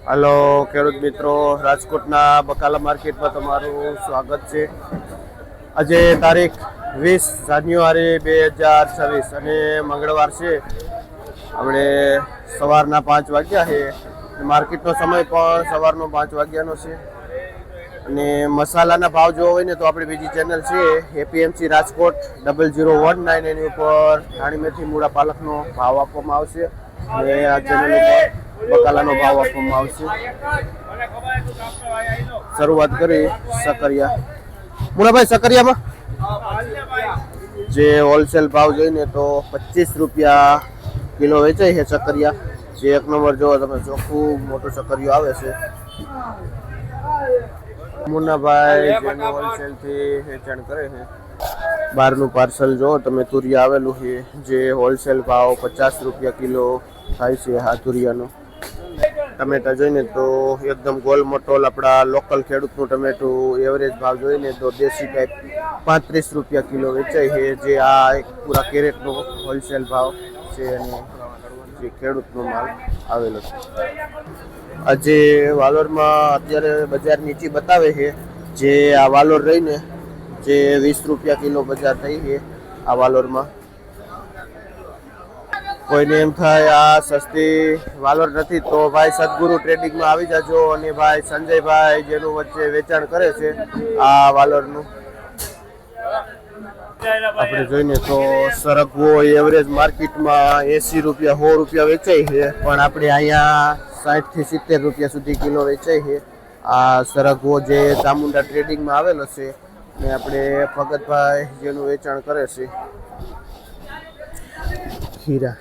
Hello ખેડૂત મિત્રો, રાજકોટના બકાલા માર્કેટમાં તમારું સ્વાગત છે। આજે તારીખ 20 જાન્યુઆરી 2026 અને મંગળવાર છે। આપણે સવારના 5 વાગ્યા છે। માર્કેટનો સમય પણ સવારનો 5 વાગ્યાનો છે। અને મસાલાના ભાવ જોવો હોય ને તો આપણી બીજી ચેનલ છે એપીએમસી રાજકોટ 0019, એની ઉપર ધાણી મેથી મૂળા પાલકનો ભાવ આપવામાં આવશે। અને આ ચેનલ ઉપર બકાલાનો ભાવ આપવામાં આવશે। શરૂઆત કરી સકરિયા મુળાભાઈ, સકરિયામાં જે હોલસેલ ભાવ જોઈને તો 25 રૂપિયા કિલો વેચાય છે સકરિયા। જે એક નંબર જોવો તમે, ચોખ્ખું મોટું સકરિયું આવે છે। મુન્નાભાઈ જેનું હોલસેલથી વેચાણ કરે છે। બહારનું પાર્સલ જો તમે, તુરિયા આવેલું છે જે હોલસેલ ભાવ 50 રૂપિયા કિલો થાય છે। આ તુરિયાનો ટમેટા જોઈને તો એકદમ ગોલ મોટોલ આપણા લોકલ ખેડૂતનું ટમેટું એવરેજ ભાવ જોઈને તો દેશી ટાઈપ 35 રૂપિયા કિલો વેચાય છે। જે આ એક પૂરા કેરેટનો હોલસેલ ભાવ છે અને જે ખેડૂતનો માલ આવેલો છે। આજે વાલોરમાં અત્યારે બજાર નીચી બતાવે છે। જે આ વાલોર રહીને જે 20 રૂપિયા કિલો બજાર થઈ છે આ વાલોરમાં। કોઈને એમ થાય આ સસ્તી વાલોર નથી તો ભાઈ સદગુરુ ટ્રેડિંગમાં આવી જાજો। અને ભાઈ સંજયભાઈ જેનું વચ્ચે વેચાણ કરે છે આ વાલોરનું, આપણે જોઈને તો સરગવો એવરેજ માર્કેટમાં 80 રૂપિયા 100 રૂપિયા વેચાય છે, પણ આપણે અહીંયા 60 થી 70 રૂપિયા સુધી કિલો વેચાય છે। આ સરગવો જે ચામુંડા ટ્રેડિંગમાં આવેલો છે ને આપણે ભગતભાઈ જેનું વેચાણ કરે છે। ખીરા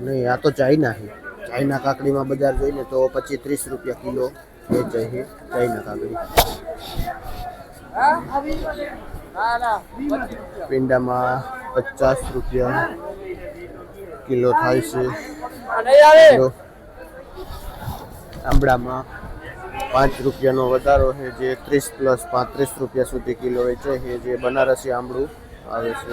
નહીં, આ તો ચાઇના છે। ચાઇના કાકડીમાં બજાર જોઈને તો 25-30 રૂપિયા કિલો વેચાય છે ચાઇના કાકડી। પીંડામાં 50 રૂપિયા કિલો થાય છે। આંબળામાં 5 રૂપિયાનો વધારો છે, જે 30 પ્લસ 35 રૂપિયા સુધી કિલો વેચાય છે। જે બનારસી આંબળું આવે છે।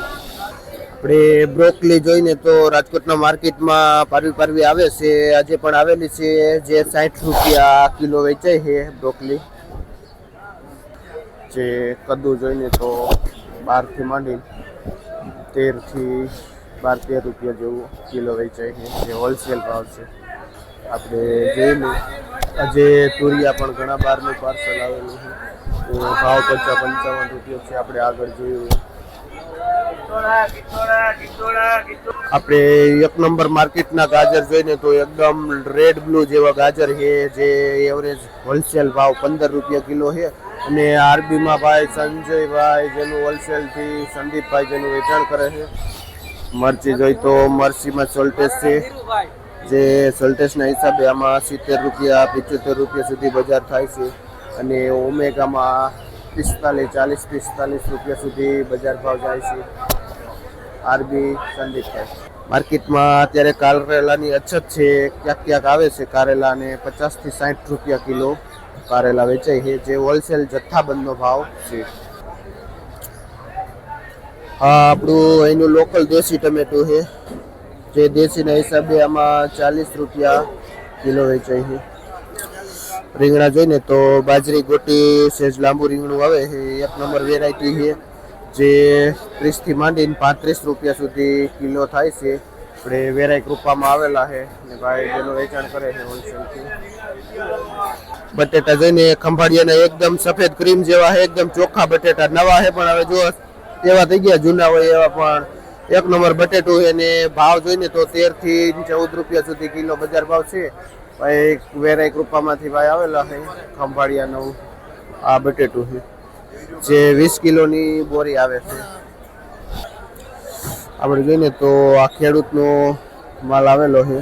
આપણે બ્રોકલી જોઈને તો રાજકોટના માર્કેટમાં પારવી આવે છે, આજે પણ આવેલી છે, જે 60 રૂપિયા કિલો વેચાય છે બ્રોકલી। જે કદ્દુ જોઈને તો 12 થી માંડી 13 થી 12-13 રૂપિયા જેવું કિલો વેચાય છે, જે હોલસેલ ભાવ છે। આપણે જોઈને આજે તુરિયા પણ ઘણા બહારનું પાર્સલ આવેલું છે, તો ભાવ 55 રૂપિયા છે। આપણે આગળ જોયું આપણે એક નંબર માર્કેટના ગાજર જોઈને તો એકદમ રેડ બ્લુ જેવા ગાજર છે, જે એવરેજ હોલસેલ ભાવ 15 રૂપિયા કિલો છે। અને આરબીમાં ભાઈ સંજયભાઈ જેનું હોલસેલથી સંદીપભાઈ જેનું વેચાણ કરે છે। મરચી જોઈ તો મરચીમાં સોલ્ટેસ છે, જે સોલ્ટેસના હિસાબે આમાં 70 રૂપિયા 75 રૂપિયા સુધી બજાર થાય છે। અને ઓમેગામાં 40-45 રૂપિયા સુધી બજાર ભાવ જાય છે। આરબી સંદીપભાઈ માર્કેટમાં અત્યારે કારેલાની અછત છે, ક્યાંક ક્યાંક આવે છે કારેલા, ને 50 થી 60 રૂપિયા કિલો કારેલા વેચાય છે, જે હોલસેલ જથ્થાબંધનો ભાવ છે। હા, આપણું અહીંનું લોકલ દેશી ટમેટું છે, જે દેશીના હિસાબે આમાં 40 રૂપિયા કિલો વેચાય છે। રીંગણા જોઈને તો બાજરી ગોટી સેજ લાંબુ રીંગણું આવે છે, એક નંબર વેરાયટી છે, જે 30 થી માંડીને 35 રૂપિયા સુધી કિલો થાય છે। આપણે વેરાઈ કૃપામાં આવેલા છે ને ભાઈ જેનું વેચાણ કરે છે હોલસેલથી। બટેટા જોઈને ખંભાળિયાના એકદમ સફેદ ક્રીમ જેવા છે, એકદમ ચોખ્ખા બટેટા નવા છે, પણ હવે જો એવા થઈ ગયા જૂના હોય એવા, પણ એક નંબર બટેટું છે। ને ભાવ જોઈને તો 13 થી 14 રૂપિયા સુધી કિલો બજાર ભાવ છે। ભાઈ વેરાઈ કૃપામાંથી ભાઈ આવેલા છે, ખંભાળિયાનું આ બટેટું છે, જે 20 કિલોની બોરી આવે છે। આપણે જોઈને તો આ ખેડૂતનો માલ આવેલો છે।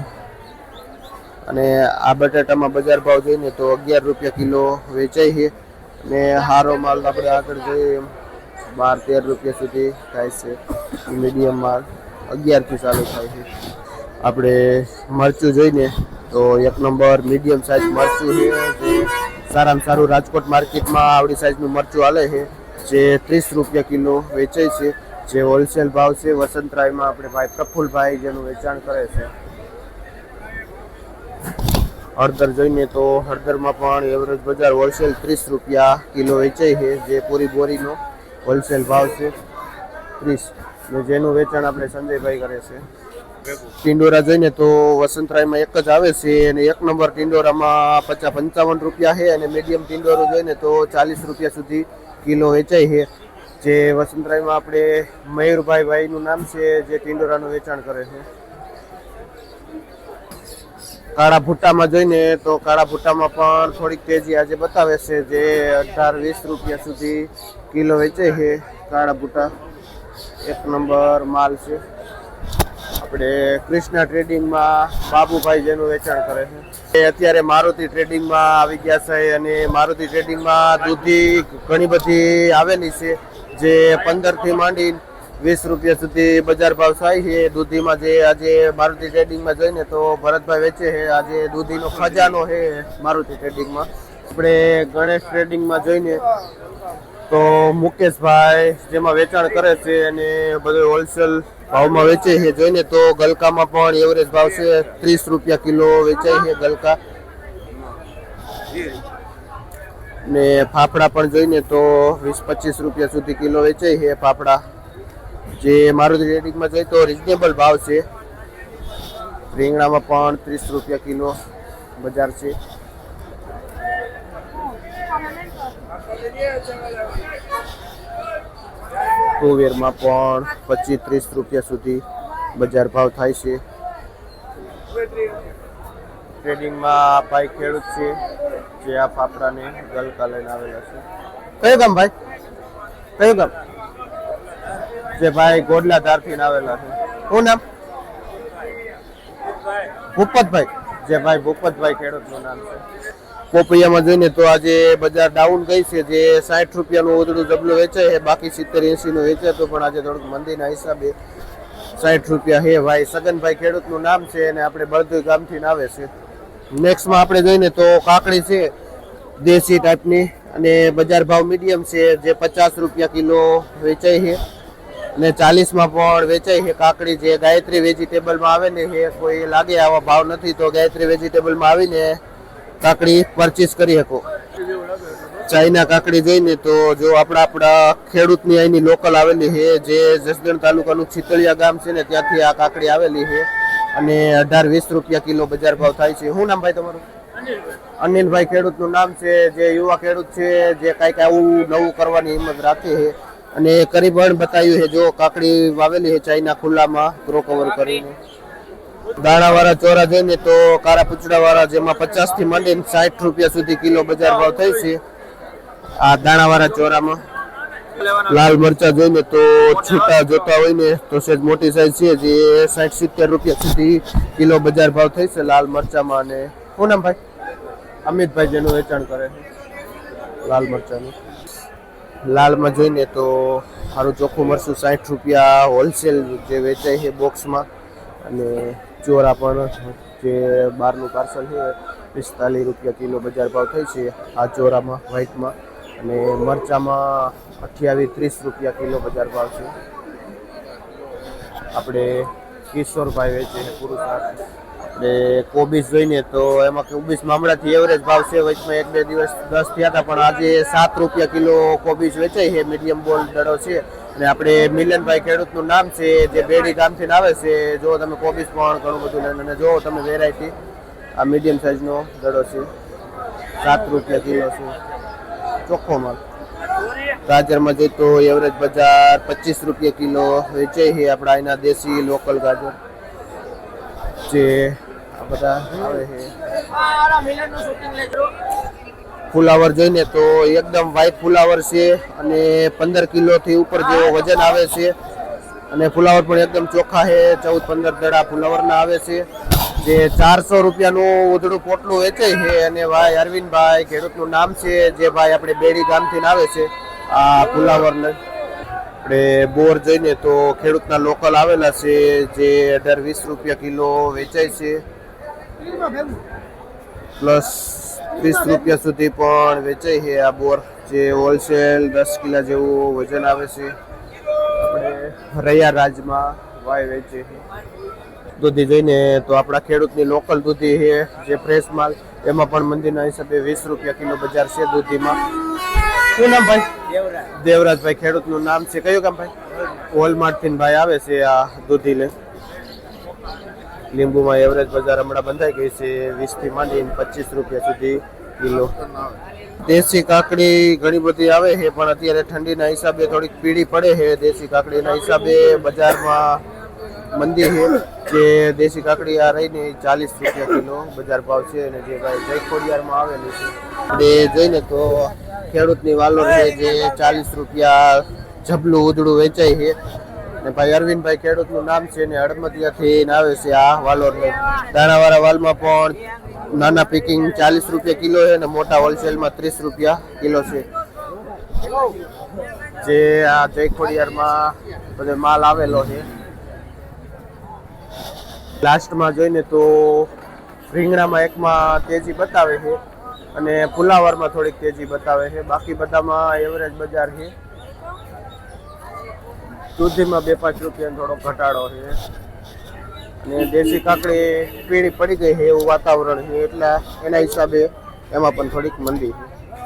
અને આ બટાટામાં બજાર ભાવ જોઈને તો 11 રૂપિયા કિલો વેચાય છે। અને સારો માલ આપણે આગળ જોઈએ 12-13 રૂપિયા સુધી થાય છે। મીડિયમ માલ 11 થી ચાલુ થાય છે। આપણે મરચું જોઈને તો એક નંબર મીડિયમ સાઇઝ મરચું છે, જે સારામાં સારું રાજકોટ માર્કેટમાં આવડી સાઇઝનું મરચું હાલે છે, જે 30 રૂપિયા કિલો વેચાય છે, જે હોલસેલ ભાવ છે। વસંતરાયમાં આપણે ભાઈ પ્રફુલભાઈ જેનું વેચાણ કરે છે। હળદર જોઈએ તો હળદરમાં પણ એવરેજ બજાર હોલસેલ 30 રૂપિયા કિલો વેચાય છે, જે પૂરી બોરીનો હોલસેલ ભાવ છે 30, ને જેનું વેચાણ આપણે સંજયભાઈ કરે છે. ટિંડોરા જોઈએ તો વસંતરાયમાં એક જ આવે છે, અને 1 નંબર ટિંડોરામાં 55 રૂપિયા છે, અને મીડિયમ ટિંડોરો જોઈએ તો 40 રૂપિયા સુધી કિલો વેચાય છે. જે વસંતરાયમાં આપણે મયુરભાઈનું નામ છે, જે ટિંડોરાનું વેચાણ કરે છે. કાળા ભૂટ્ટામાં જોઈને તો કાળા ભૂટ્ટામાં પણ થોડીક તેજી આજે બતાવે છે, જે 18-20 રૂપિયા સુધી કિલો વેચાય છે. કાળા ભૂટ્ટા 1 નંબર માલ છે. આપણે કૃષ્ણા ટ્રેડિંગમાં બાબુભાઈ જેનું વેચાણ કરે છે, એ અત્યારે મારુતિ ટ્રેડિંગમાં આવી ગયા છે, અને મારુતિ ટ્રેડિંગમાં દૂધી ઘણી બધી આવેલી છે, જે 15 થી માંડી 20 રૂપિયા સુધી બજાર ભાવ થાય છે. દૂધીમાં જે આજે મારુતિ ટ્રેડિંગમાં જોઈને તો ભરતભાઈ વેચે છે, આજે દૂધીનો ખજાનો છે મારુતિ ટ્રેડિંગમાં. આપણે ગણેશ ટ્રેડિંગમાં જોઈને તો મુકેશભાઈ જેમાં વેચાણ કરે છે, અને બધું હોલસેલ ભાવમાં વેચે છે. જોઈને તો ગલકામાં પણ એવરેજ ભાવ છે 30 રૂપિયા કિલો વેચાય છે ગલકા, ને ફાફડા પણ જોઈને તો 20-25 રૂપિયા સુધી કિલો વેચાય છે ફાફડા, જે મારુતિ ટ્રેડિંગમાં જોઈએ તો રિઝનેબલ ભાવ છે. રીંગણામાં પણ 30 રૂપિયા કિલો બજાર છે. તુવેરમાં પણ 25-30 રૂપિયા સુધી બજાર ભાવ થાય છે. ટ્રેડિંગમાં ભાઈ ખેડૂત છે, જે આ ફાફડાને ગલકા લઈને આવેલા છે. કયું ગામ ભાઈ? કયું ગામ? જે ભાઈ ગોડલા ધારથી આવેલા છે. શું નામ? ભૂપતભાઈ. જે ભાઈ ભૂપતભાઈ ખેડૂતનું નામ છે. પોપૈયામાં જોઈને તો આજે બજાર ડાઉન ગઈ છે, જે 60 રૂપિયાનું ઉધડું જબલું વેચાય છે, બાકી 70-80 નું વેચાતું, પણ આજે થોડુંક મંદીના હિસાબે 60 રૂપિયા છે. ભાઈ સગનભાઈ ખેડૂતનું નામ છે, અને આપણે બળદુઈ ગામથી આવે છે. નેક્સ્ટમાં આપણે જોઈને તો કાકડી છે દેશી ટાઈપની, અને બજાર ભાવ મીડિયમ છે, જે 50 રૂપિયા કિલો વેચાય છે, અને 40માં પણ વેચાય છે કાકડી. જે ગાયત્રી વેજીટેબલમાં આવે ને છે, કોઈ લાગે આવા ભાવ નથી તો ગાયત્રી વેજીટેબલમાં આવીને કાકડી પરચેસ કરી શકો. ચાઇના કાકડી જોઈને તો જો આપણા ખેડૂતની અહીંની લોકલ આવેલી છે, જે જસદણ તાલુકાનું ચિતળિયા ગામ છે ને, ત્યાંથી આ કાકડી આવેલી છે, અને 18-20 રૂપિયા કિલો બજાર ભાવ થાય છે. શું નામ ભાઈ તમારું? અનિલભાઈ ખેડૂતનું નામ છે, જે યુવા ખેડૂત છે, જે કાંઈક આવું નવું કરવાની હિંમત રાખે છે, અને કરી પણ બતાવ્યું છે. જો કાકડી વાવેલી છે ચાઇના ખુલ્લામાં ગ્રો કવર કરીને. દાણાવાળા ચોરા જોઈને તો કાળા પૂંછડાવાળા, જેમાં 50 થી માંડીને 60 રૂપિયા સુધી કિલો બજાર ભાવ થાય છે. આ દાણાવાળા ચોરામાં લાલ મરચા જોઈને તો છૂટા જોતા હોય ને તો સેજ મોટી સાઈઝ છે, જે 60-70 રૂપિયા સુધી કિલો બજાર ભાવ થાય છે લાલ મરચામાં. અને શું નામ ભાઈ? અમિતભાઈ જેનું વેચાણ કરે છે લાલ મરચાનું. લાલમાં જોઈને તો સારું ચોખ્ખું મરચું 60 રૂપિયા હોલસેલ જે વેચાય છે બોક્સમાં, અને ચોરા પણ જે બહારનું પાર્સલ છે 45 રૂપિયા કિલો બજાર ભાવ થાય છે આ ચોરામાં વ્હાઈટમાં, અને મરચામાં 28-30 રૂપિયા કિલો બજાર ભાવ છે. આપણે કિશોરભાઈ વેચે છે પુરુષ. આપણે કોબીજ જોઈને તો એમાં કોબીજ મામલાથી એવરેજ ભાવ છે, વચમાં 1-2 દિવસ 10 થયા હતા, પણ આજે 7 રૂપિયા કિલો કોબીજ વેચાય છે. મીડિયમ બોલ દડો છે, અને આપણે મિલનભાઈ ખેડૂતનું નામ છે, જે બેડી ગામથી આવે છે. જો તમે કોબીજ પણ ઘણું બધું લઈને, અને જો તમે વેરાયટી આ મીડિયમ સાઈઝનો દડો છે, 7 રૂપિયા કિલો છે ચોખ્ખો માલ. ગાજરમાં જોઈએ તો એવરેજ બજાર 25 રૂપિયા કિલો વેચાય છે. આપણા અહીંના દેશી લોકલ ગાજર જે આ બધા આવે છે. ફુલાવર જોઈને તો એકદમ વ્હાઈટ ફુલાવર છે, અને 15 કિલોથી ઉપર જેવો વજન આવે છે, અને ફુલાવર પણ એકદમ ચોખ્ખા છે. 14-15 દડા ફુલાવરના આવે છે, જે 400 રૂપિયાનું ઉધડું પોટલું વેચાય છે. અને ભાઈ અરવિંદભાઈ ખેડૂતનું નામ છે, જે ભાઈ આપણે બેડી ગામથી આવે છે આ ફુલાવરને. આપણે બોર જોઈને તો ખેડૂતના લોકલ આવેલા છે, જે 18-20 રૂપિયા કિલો વેચાય છે, પ્લસ 30 રૂપિયા સુધી પણ વેચાય છે આ બોર, જે હોલસેલ 10 કિલા જેવું વજન આવે છે. આપણે રૈયા રાજમાં વાય વેચે છે. દૂધી જોઈને તો આપણા ખેડૂતની લોકલ દૂધી છે જે ફ્રેશ માલ એમાં પણ મંદીના હિસાબે 20 રૂપિયા કિલો બજાર છે દૂધીમાં. શું નામ ભાઈ? દેવરાજભાઈ. ખેડૂતનું નામ છે કયું કામ ભાઈ? વોલમાર્ટથી ભાઈ આવે છે આ દૂધી લે. લીંબુમાં એવરેજ બજાર હમણાં બંધાઈ ગઈ છે 20 થી માંડીને 25 રૂપિયા સુધી કિલો. દેશી કાકડી ઘણી બધી આવે છે પણ અત્યારે ઠંડીના હિસાબે થોડીક પીળી પડે છે. દેશી કાકડીના હિસાબે બજારમાં મંદી છે. જે દેશી કાકડી આ રહીને 40 રૂપિયા કિલો બજાર ભાવ છે અને જે ભાઈ જય ખોડિયારમાં આવેલી છે એ જોઈને તો ખેડૂતની વાલોર છે જે 40 રૂપિયા જબલું ઉધડું વેચાય છે. ને ભાઈ અરવિંદભાઈ ખેડૂતનું નામ છે ને હળમતિયાથી આવે છે આ વાલોર. દાણાવાળા વાલમાં પણ નાના પેકિંગ 40 રૂપિયા કિલો છે અને મોટા હોલસેલમાં 30 રૂપિયા કિલો છે. જે આ જય ખોડિયારમાં બધો માલ આવેલો છે. લાસ્ટમાં જોઈને તો રીંગણામાં એકમાં તેજી બતાવે છે અને ફુલાવરમાં થોડીક તેજી બતાવે છે. બાકી બધામાં એવરેજ બજાર છે. દૂધીમાં 2-5 રૂપિયાનો થોડો ઘટાડો છે અને દેશી કાકડી પીળી પડી ગઈ છે એવું વાતાવરણ છે એટલે એના હિસાબે એમાં પણ થોડીક મંદી છે.